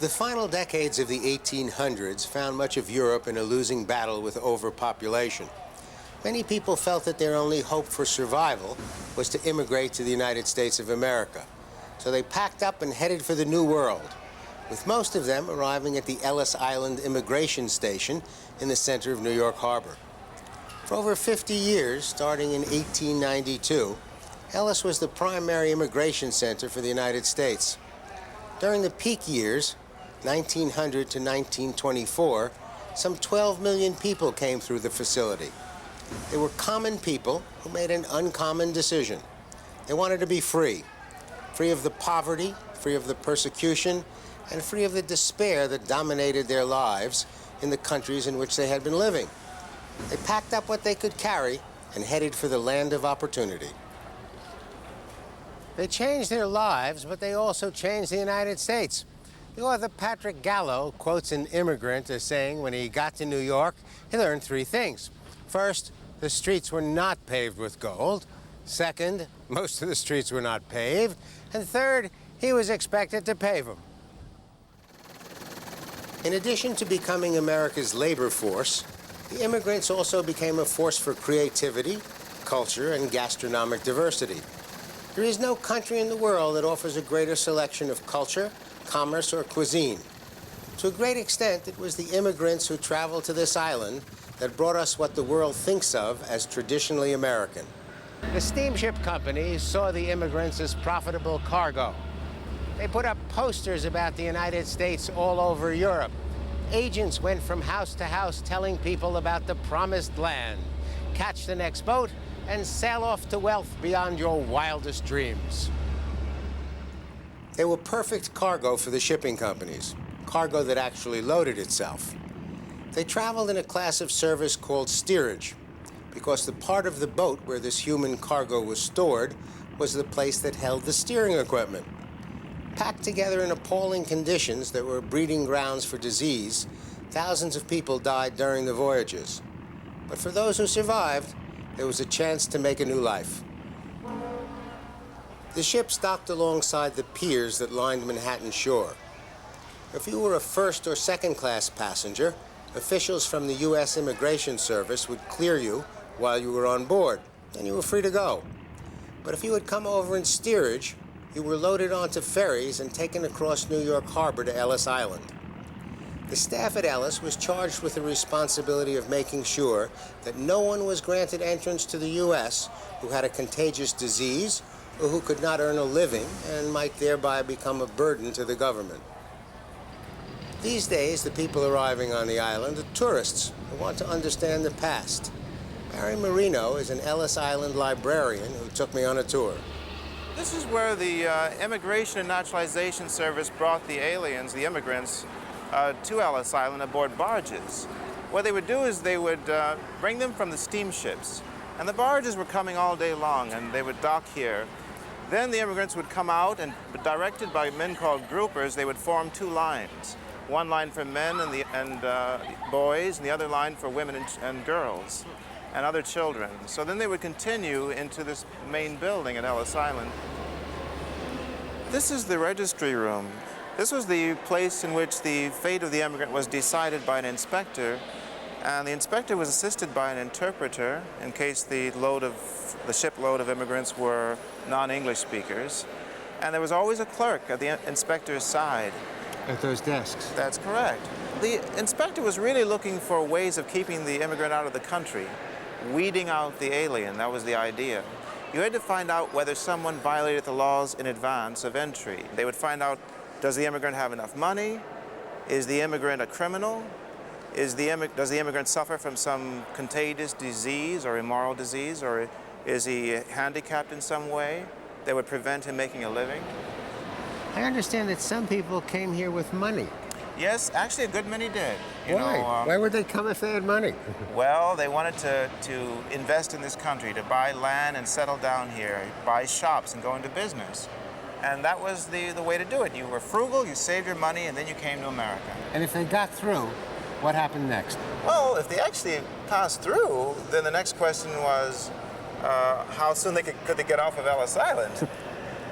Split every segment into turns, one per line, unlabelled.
The final decades of the 1800s found much of Europe in a losing battle with overpopulation. Many people felt that their only hope for survival was to immigrate to the United States of America. So they packed up and headed for the New World, with most of them arriving at the Ellis Island immigration station in the center of New York Harbor. For over 50 years, starting in 1892, Ellis was the primary immigration center for the United States. During the peak years, 1900 to 1924, some 12 million people came through the facility. They were common people who made an uncommon decision. They wanted to be free. Free of the poverty, free of the persecution, and free of the despair that dominated their lives in the countries in which they had been living. They packed up what they could carry and headed for the land of opportunity. They changed their lives, but they also changed the United States. The author Patrick Gallo quotes an immigrant as saying when he got to New York, he learned three things. First, the streets were not paved with gold. Second, most of the streets were not paved. And third, he was expected to pave them. In addition to becoming America's labor force, the immigrants also became a force for creativity, culture, and gastronomic diversity. There is no country in the world that offers a greater selection of culture, commerce, or cuisine. To a great extent, it was the immigrants who traveled to this island that brought us what the world thinks of as traditionally American. The steamship companies saw the immigrants as profitable cargo. They put up posters about the United States all over Europe. Agents went from house to house telling people about the promised land. Catch the next boat and sail off to wealth beyond your wildest dreams. They were perfect cargo for the shipping companies, cargo that actually loaded itself. They traveled in a class of service called steerage, because the part of the boat where this human cargo was stored was the place that held the steering equipment. Packed together in appalling conditions that were breeding grounds for disease, thousands of people died during the voyages. But for those who survived, there was a chance to make a new life. The ship stopped alongside the piers that lined Manhattan shore. If you were a first or second class passenger, officials from the U.S. Immigration Service would clear you while you were on board, and you were free to go. But if you had come over in steerage, you were loaded onto ferries and taken across New York Harbor to Ellis Island. The staff at Ellis was charged with the responsibility of making sure that no one was granted entrance to the U.S. who had a contagious disease or who could not earn a living and might thereby become a burden to the government. These days, the people arriving on the island are tourists who want to understand the past. Barry Marino is an Ellis Island librarian who took me on a tour.
This is where the Immigration and Naturalization Service brought the aliens, the immigrants, to Ellis Island aboard barges. What they would do is they would bring them from the steamships. And the barges were coming all day long, and they would dock here. Then the immigrants would come out, and directed by men called groupers, they would form two lines. One line for men and boys, and the other line for women and girls and other children. So then they would continue into this main building at Ellis Island. This is the registry room. This was the place in which the fate of the immigrant was decided by an inspector, and the inspector was assisted by an interpreter in case the shipload of immigrants were non-English speakers. And there was always a clerk at the inspector's side.
At those desks?
That's correct. The inspector was really looking for ways of keeping the immigrant out of the country, weeding out the alien. That was the idea. You had to find out whether someone violated the laws in advance of entry. They would find out, does the immigrant have enough money? Is the immigrant a criminal? Does the immigrant suffer from some contagious disease or immoral disease, or is he handicapped in some way that would prevent him making a living?
I understand that some people came here with money.
Yes, actually a good many did.
Why? Why would they come if they had money?
Well, they wanted to invest in this country, to buy land and settle down here, buy shops and go into business. And that was the way to do it. You were frugal, you saved your money, and then you came to America.
And if they got through, what happened next?
Well, if they actually passed through, then the next question was how soon could they get off of Ellis Island?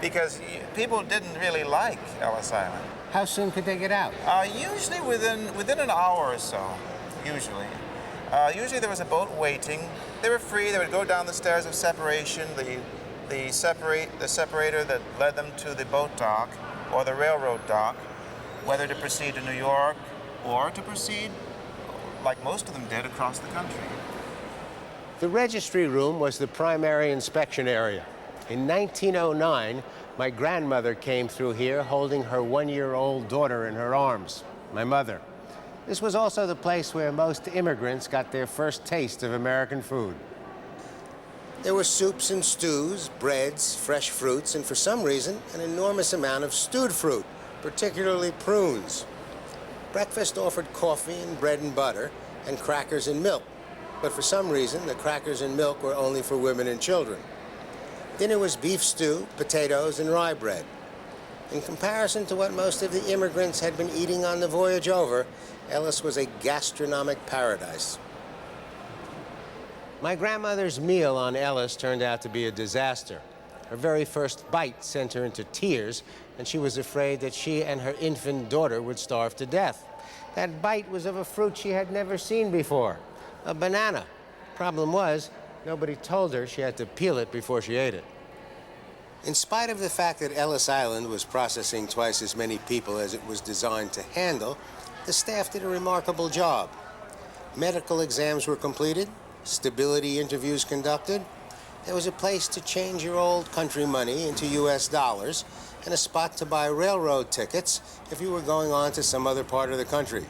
because people didn't really like Ellis Island.
How soon could they get out?
Usually within an hour or so, usually. Usually there was a boat waiting. They were free. They would go down the stairs of separation, the separator that led them to the boat dock or the railroad dock, whether to proceed to New York or to proceed, like most of them did, across the country.
The registry room was the primary inspection area. In 1909, my grandmother came through here holding her one-year-old daughter in her arms, my mother. This was also the place where most immigrants got their first taste of American food. There were soups and stews, breads, fresh fruits, and for some reason, an enormous amount of stewed fruit, particularly prunes. Breakfast offered coffee and bread and butter, and crackers and milk. But for some reason, the crackers and milk were only for women and children. Dinner was beef stew, potatoes, and rye bread. In comparison to what most of the immigrants had been eating on the voyage over, Ellis was a gastronomic paradise. My grandmother's meal on Ellis turned out to be a disaster. Her very first bite sent her into tears, and she was afraid that she and her infant daughter would starve to death. That bite was of a fruit she had never seen before, a banana. Problem was, nobody told her she had to peel it before she ate it. In spite of the fact that Ellis Island was processing twice as many people as it was designed to handle, the staff did a remarkable job. Medical exams were completed, stability interviews conducted. There was a place to change your old country money into U.S. dollars and a spot to buy railroad tickets if you were going on to some other part of the country.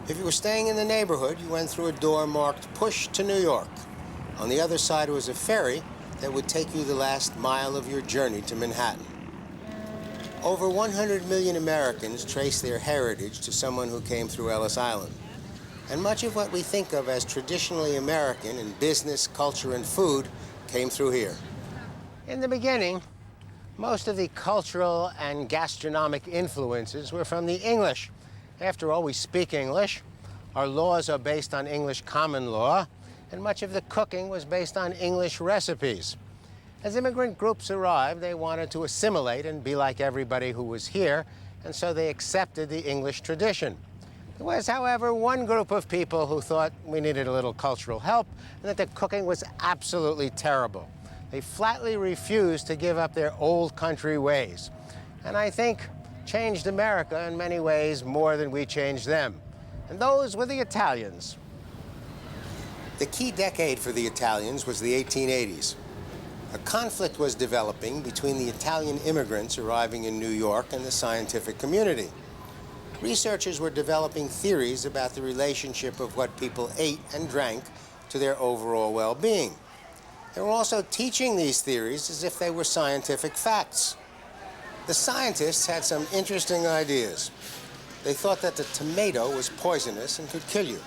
If you were staying in the neighborhood, you went through a door marked Push to New York. On the other side was a ferry that would take you the last mile of your journey to Manhattan. Over 100 million Americans trace their heritage to someone who came through Ellis Island. And much of what we think of as traditionally American in business, culture, and food came through here. In the beginning, most of the cultural and gastronomic influences were from the English. After all, we speak English. Our laws are based on English common law, and much of the cooking was based on English recipes. As immigrant groups arrived, they wanted to assimilate and be like everybody who was here, and so they accepted the English tradition. There was, however, one group of people who thought we needed a little cultural help and that the cooking was absolutely terrible. They flatly refused to give up their old country ways, and I think changed America in many ways more than we changed them. And those were the Italians. The key decade for the Italians was the 1880s. A conflict was developing between the Italian immigrants arriving in New York and the scientific community. Researchers were developing theories about the relationship of what people ate and drank to their overall well-being. They were also teaching these theories as if they were scientific facts. The scientists had some interesting ideas. They thought that the tomato was poisonous and could kill you.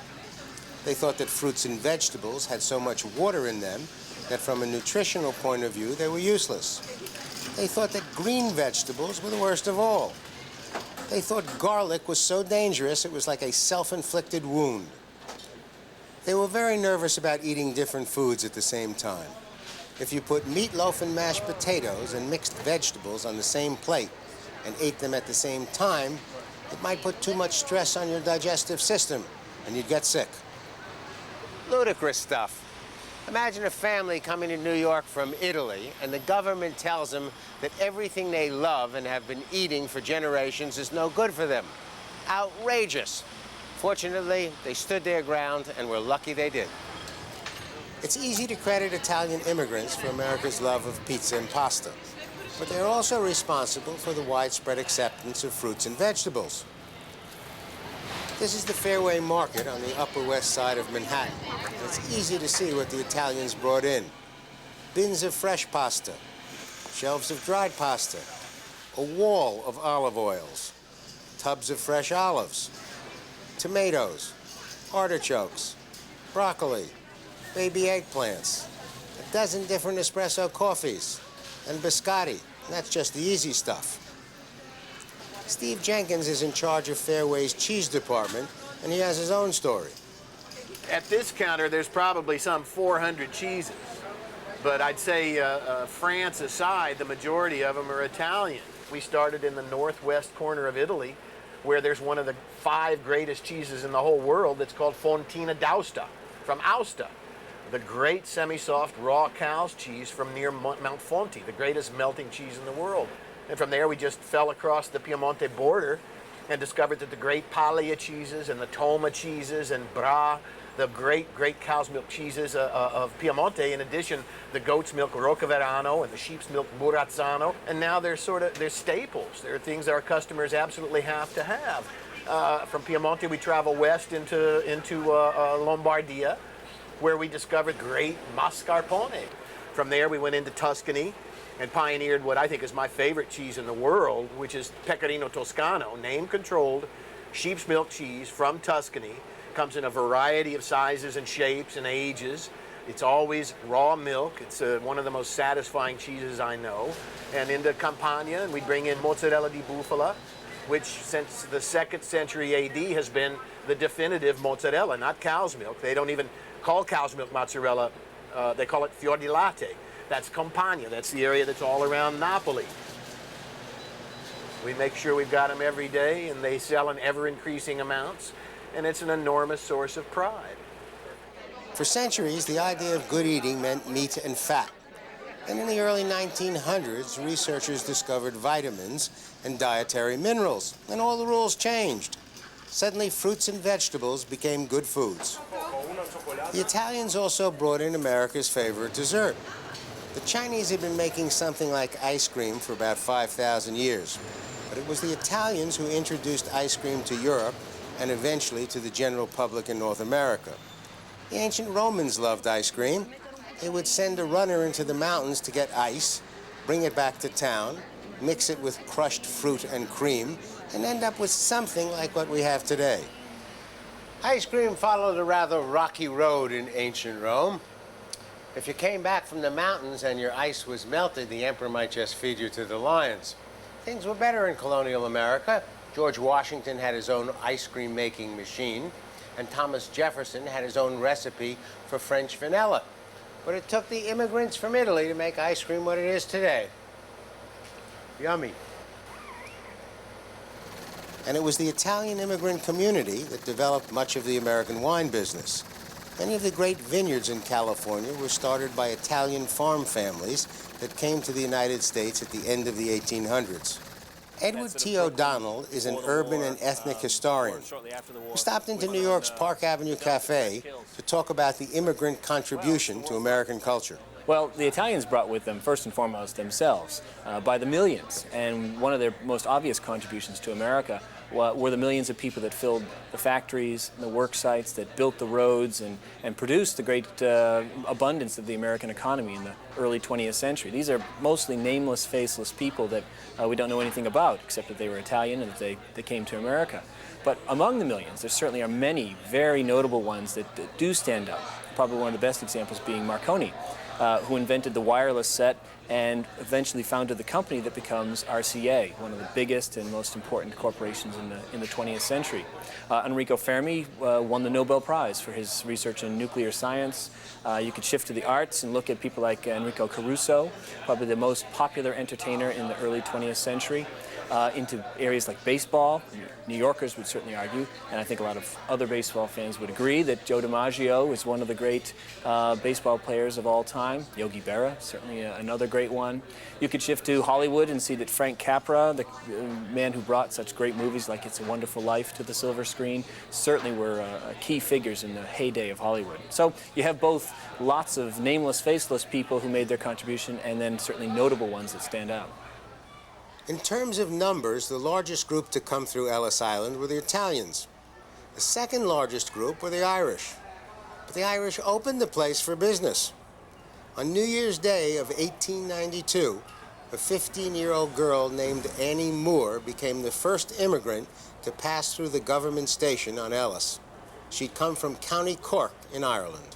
They thought that fruits and vegetables had so much water in them that from a nutritional point of view, they were useless. They thought that green vegetables were the worst of all. They thought garlic was so dangerous it was like a self-inflicted wound. They were very nervous about eating different foods at the same time. If you put meatloaf and mashed potatoes and mixed vegetables on the same plate and ate them at the same time, it might put too much stress on your digestive system and you'd get sick. Ludicrous stuff. Imagine a family coming to New York from Italy, and the government tells them that everything they love and have been eating for generations is no good for them. Outrageous. Fortunately, they stood their ground, and we're lucky they did. It's easy to credit Italian immigrants for America's love of pizza and pasta, but they're also responsible for the widespread acceptance of fruits and vegetables. This is the Fairway Market on the Upper West Side of Manhattan. It's easy to see what the Italians brought in. Bins of fresh pasta, shelves of dried pasta, a wall of olive oils, tubs of fresh olives, tomatoes, artichokes, broccoli, baby eggplants, a dozen different espresso coffees, and biscotti. And that's just the easy stuff. Steve Jenkins is in charge of Fairway's cheese department, and he has his own story.
At this counter, there's probably some 400 cheeses. But I'd say France aside, the majority of them are Italian. We started in the northwest corner of Italy, where there's one of the 5 greatest cheeses in the whole world that's called Fontina d'Aosta, from Aosta. The great semi-soft raw cow's cheese from near Mount Fonti, the greatest melting cheese in the world. And from there we just fell across the Piemonte border and discovered that the great Paglia cheeses and the Toma cheeses and Bra, the great cow's milk cheeses of Piemonte. In addition, the goat's milk Roccaverano and the sheep's milk Burazzano. And now they're staples. They're things that our customers absolutely have to have. From Piemonte, we travel west into Lombardia, where we discovered great mascarpone. From there, we went into Tuscany and pioneered what I think is my favorite cheese in the world, which is Pecorino Toscano, name-controlled sheep's milk cheese from Tuscany. Comes in a variety of sizes and shapes and ages. It's always raw milk. It's one of the most satisfying cheeses I know. And into Campania, and we bring in mozzarella di bufala, which since the 2nd century AD has been the definitive mozzarella, not cow's milk. They don't even call cow's milk mozzarella. They call it fior di latte. That's Campania. That's the area that's all around Napoli. We make sure we've got them every day, and they sell in ever-increasing amounts. And it's an enormous source of pride.
For centuries, the idea of good eating meant meat and fat. And in the early 1900s, researchers discovered vitamins and dietary minerals, and all the rules changed. Suddenly, fruits and vegetables became good foods. The Italians also brought in America's favorite dessert. The Chinese had been making something like ice cream for about 5,000 years. But it was the Italians who introduced ice cream to Europe and eventually to the general public in North America. The ancient Romans loved ice cream. They would send a runner into the mountains to get ice, bring it back to town, mix it with crushed fruit and cream, and end up with something like what we have today. Ice cream followed a rather rocky road in ancient Rome. If you came back from the mountains and your ice was melted, the emperor might just feed you to the lions. Things were better in colonial America. George Washington had his own ice cream making machine, and Thomas Jefferson had his own recipe for French vanilla. But it took the immigrants from Italy to make ice cream what it is today. Yummy. And it was the Italian immigrant community that developed much of the American wine business. Many of the great vineyards in California were started by Italian farm families that came to the United States at the end of the 1800s. Edward T. O'Donnell is an urban and ethnic historian. We stopped into New York's Park Avenue Cafe to talk about the immigrant contribution to American culture.
Well, the Italians brought with them, first and foremost, themselves by the millions. And one of their most obvious contributions to America were the millions of people that filled the factories, the work sites, that built the roads and produced the great abundance of the American economy in the early 20th century. These are mostly nameless, faceless people that we don't know anything about, except that they were Italian and that they came to America. But among the millions, there certainly are many very notable ones that do stand out. Probably one of the best examples being Marconi, who invented the wireless set and eventually founded the company that becomes RCA, one of the biggest and most important corporations in the 20th century. Enrico Fermi won the Nobel Prize for his research in nuclear science. You could shift to the arts and look at people like Enrico Caruso, probably the most popular entertainer in the early 20th century. Into areas like baseball. New Yorkers would certainly argue, and I think a lot of other baseball fans would agree, that Joe DiMaggio is one of the great baseball players of all time. Yogi Berra, certainly another great one. You could shift to Hollywood and see that Frank Capra, the man who brought such great movies like It's a Wonderful Life to the silver screen, certainly were key figures in the heyday of Hollywood. So you have both lots of nameless, faceless people who made their contribution, and then certainly notable ones that stand out.
In terms of numbers, the largest group to come through Ellis Island were the Italians. The second largest group were the Irish. But the Irish opened the place for business. On New Year's Day of 1892, a 15-year-old girl named Annie Moore became the first immigrant to pass through the government station on Ellis. She'd come from County Cork in Ireland.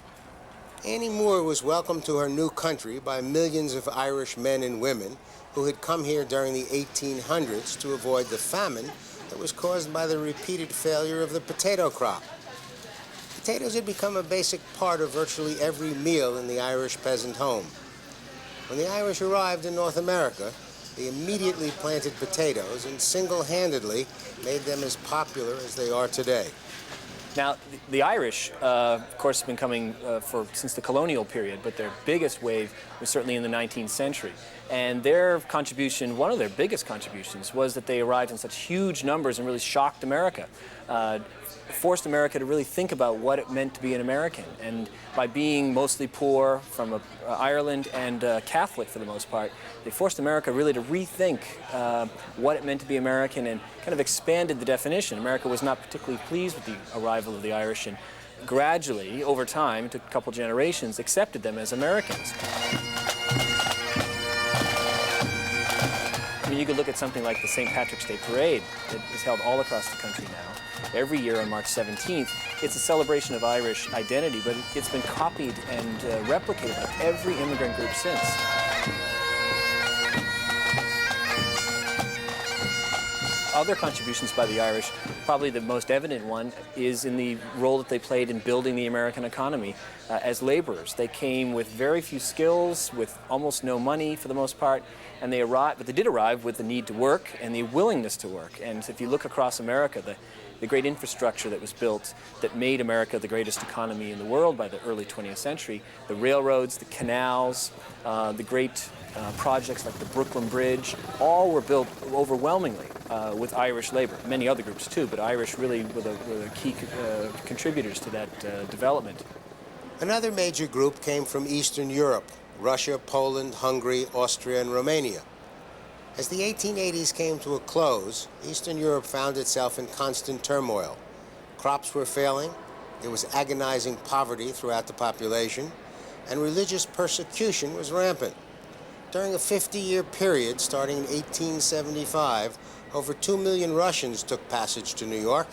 Annie Moore was welcomed to her new country by millions of Irish men and women who had come here during the 1800s to avoid the famine that was caused by the repeated failure of the potato crop. Potatoes had become a basic part of virtually every meal in the Irish peasant home. When the Irish arrived in North America, they immediately planted potatoes and single-handedly made them as popular as they are today.
Now, the Irish, of course, have been coming since the colonial period, but their biggest wave was certainly in the 19th century. And their contribution, one of their biggest contributions, was that they arrived in such huge numbers and really shocked America. Forced America to really think about what it meant to be an American. And by being mostly poor from Ireland and Catholic for the most part, they forced America really to rethink what it meant to be American and kind of expanded the definition. America was not particularly pleased with the arrival of the Irish and gradually, over time, it took a couple generations, accepted them as Americans. I mean, you could look at something like the St. Patrick's Day Parade that is held all across the country now. Every year on March 17th, it's a celebration of Irish identity, but it's been copied and replicated by every immigrant group since. Other contributions by the Irish, probably the most evident one, is in the role that they played in building the American economy as laborers. They came with very few skills, with almost no money for the most part, and they arrived, but they did arrive with the need to work and the willingness to work. And if you look across America, the great infrastructure that was built that made America the greatest economy in the world by the early 20th century, the railroads, the canals, the great projects like the Brooklyn Bridge, all were built overwhelmingly with Irish labor. Many other groups too, but Irish really were the key contributors to that development.
Another major group came from Eastern Europe: Russia, Poland, Hungary, Austria, and Romania. As the 1880s came to a close, Eastern Europe found itself in constant turmoil. Crops were failing, there was agonizing poverty throughout the population, and religious persecution was rampant. During a 50-year period starting in 1875, over 2 million Russians took passage to New York,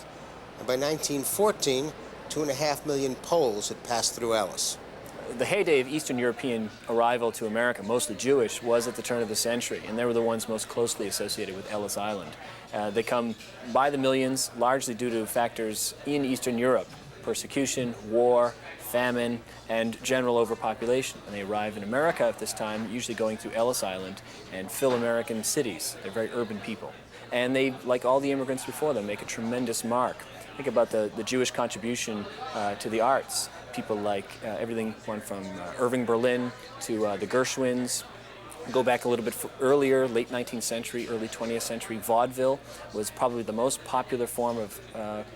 and by 1914, 2.5 million Poles had passed through Ellis.
The heyday of Eastern European arrival to America, mostly Jewish, was at the turn of the century, and they were the ones most closely associated with Ellis Island. They come by the millions, largely due to factors in Eastern Europe: persecution, war, famine, and general overpopulation. And they arrive in America at this time, usually going through Ellis Island, and fill American cities. They're very urban people. And they, like all the immigrants before them, make a tremendous mark. Think about the Jewish contribution to the arts. People like everything went from Irving Berlin to the Gershwins. Go back a little bit earlier, late 19th century, early 20th century, vaudeville was probably the most popular form of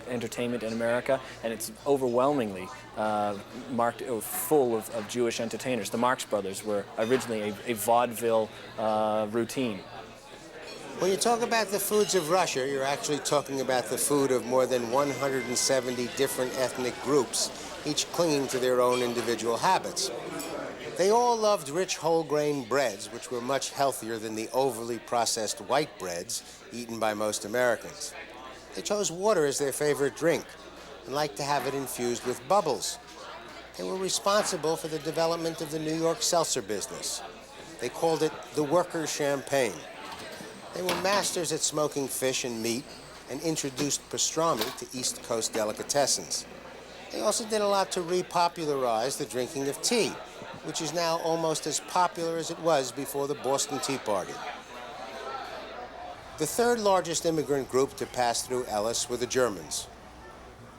entertainment in America, and it's overwhelmingly full of Jewish entertainers. The Marx Brothers were originally a vaudeville routine.
When you talk about the foods of Russia, you're actually talking about the food of more than 170 different ethnic groups, each clinging to their own individual habits. They all loved rich whole-grain breads, which were much healthier than the overly processed white breads eaten by most Americans. They chose water as their favorite drink and liked to have it infused with bubbles. They were responsible for the development of the New York seltzer business. They called it the workers' champagne. They were masters at smoking fish and meat and introduced pastrami to East Coast delicatessens. They also did a lot to repopularize the drinking of tea, which is now almost as popular as it was before the Boston Tea Party. The third largest immigrant group to pass through Ellis were the Germans.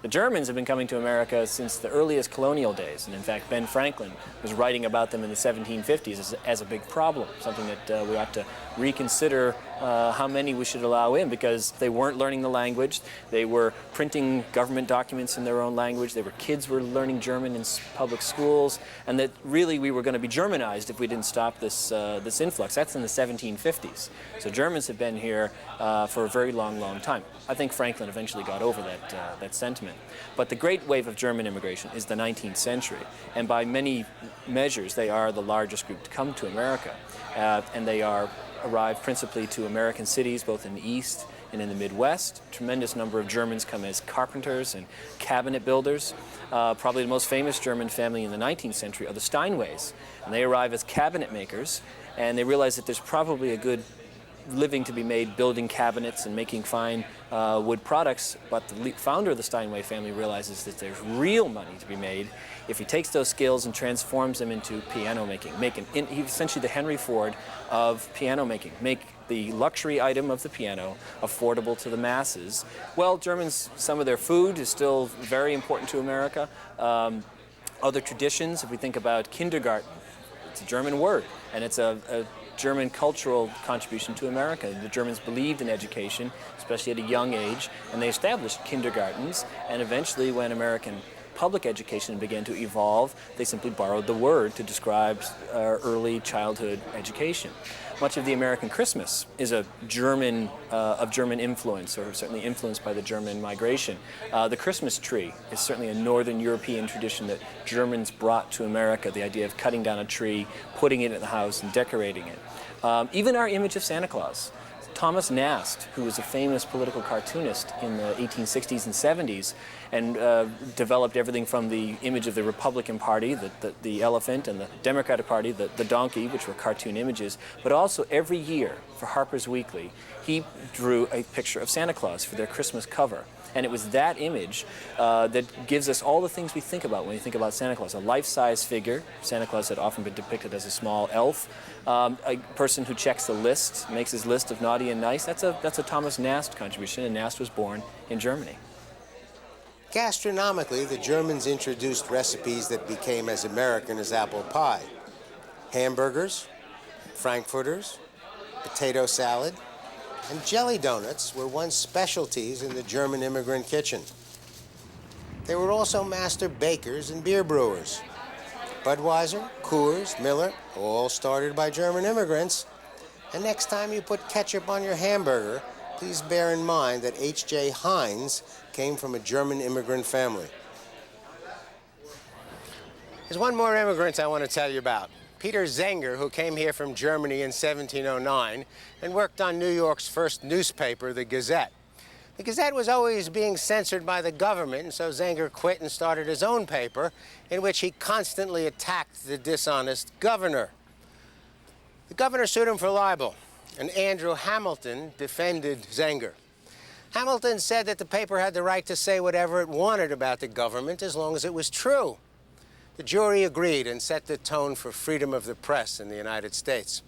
The Germans have been coming to America since the earliest colonial days, and in fact Ben Franklin was writing about them in the 1750s as a big problem, something that we ought to reconsider how many we should allow in, because they weren't learning the language, they were printing government documents in their own language, kids were learning German in public schools, and that really we were going to be Germanized if we didn't stop this influx. That's in the 1750s. So Germans have been here for a very long, long time. I think Franklin eventually got over that sentiment. But the great wave of German immigration is the 19th century, and by many measures they are the largest group to come to America, and they arrive principally to American cities both in the East and in the Midwest. A tremendous number of Germans come as carpenters and cabinet builders. Probably the most famous German family in the 19th century are the Steinways, and they arrive as cabinet makers, and they realize that there's probably a good living to be made building cabinets and making fine wood products, but the founder of the Steinway family realizes that there's real money to be made if he takes those skills and transforms them into piano making. He's essentially the Henry Ford of piano making. Make the luxury item of the piano affordable to the masses. Well, Germans, some of their food is still very important to America. Other traditions, if we think about kindergarten, it's a German word, and it's a German cultural contribution to America. The Germans believed in education, especially at a young age, and they established kindergartens, and eventually when American public education began to evolve, they simply borrowed the word to describe early childhood education. Much of the American Christmas is of German influence, or certainly influenced by the German migration. The Christmas tree is certainly a Northern European tradition that Germans brought to America, the idea of cutting down a tree, putting it in the house, and decorating it. Even our image of Santa Claus. Thomas Nast, who was a famous political cartoonist in the 1860s and 70s, and developed everything from the image of the Republican Party, the elephant, and the Democratic Party, the donkey, which were cartoon images, but also every year for Harper's Weekly, he drew a picture of Santa Claus for their Christmas cover. And it was that image that gives us all the things we think about when we think about Santa Claus. A life-size figure. Santa Claus had often been depicted as a small elf. A person who checks the list, makes his list of naughty and nice. That's a Thomas Nast contribution, and Nast was born in Germany.
Gastronomically, the Germans introduced recipes that became as American as apple pie. Hamburgers, frankfurters, potato salad, and jelly donuts were once specialties in the German immigrant kitchen. They were also master bakers and beer brewers. Budweiser, Coors, Miller, all started by German immigrants. And next time you put ketchup on your hamburger, please bear in mind that H.J. Heinz came from a German immigrant family. There's one more immigrant I want to tell you about. Peter Zenger, who came here from Germany in 1709 and worked on New York's first newspaper, the Gazette. The Gazette was always being censored by the government, and so Zenger quit and started his own paper, in which he constantly attacked the dishonest governor. The governor sued him for libel, and Andrew Hamilton defended Zenger. Hamilton said that the paper had the right to say whatever it wanted about the government as long as it was true. The jury agreed and set the tone for freedom of the press in the United States.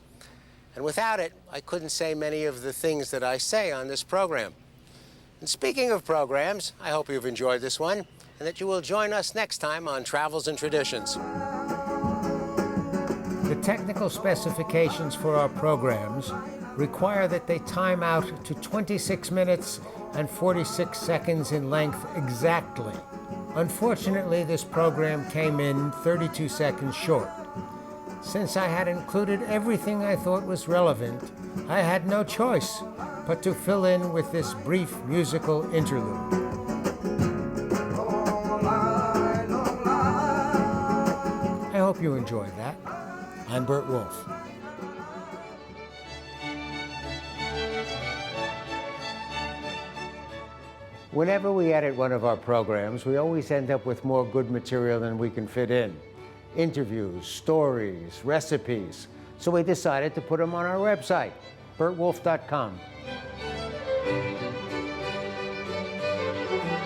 And without it, I couldn't say many of the things that I say on this program. And speaking of programs, I hope you've enjoyed this one and that you will join us next time on Travels and Traditions. The technical specifications for our programs require that they time out to 26 minutes and 46 seconds in length exactly. Unfortunately, this program came in 32 seconds short. Since I had included everything I thought was relevant, I had no choice but to fill in with this brief musical interlude. I hope you enjoyed that. I'm Burt Wolfe. Whenever we edit one of our programs, we always end up with more good material than we can fit in. Interviews, stories, recipes. So we decided to put them on our website, burtwolfe.com.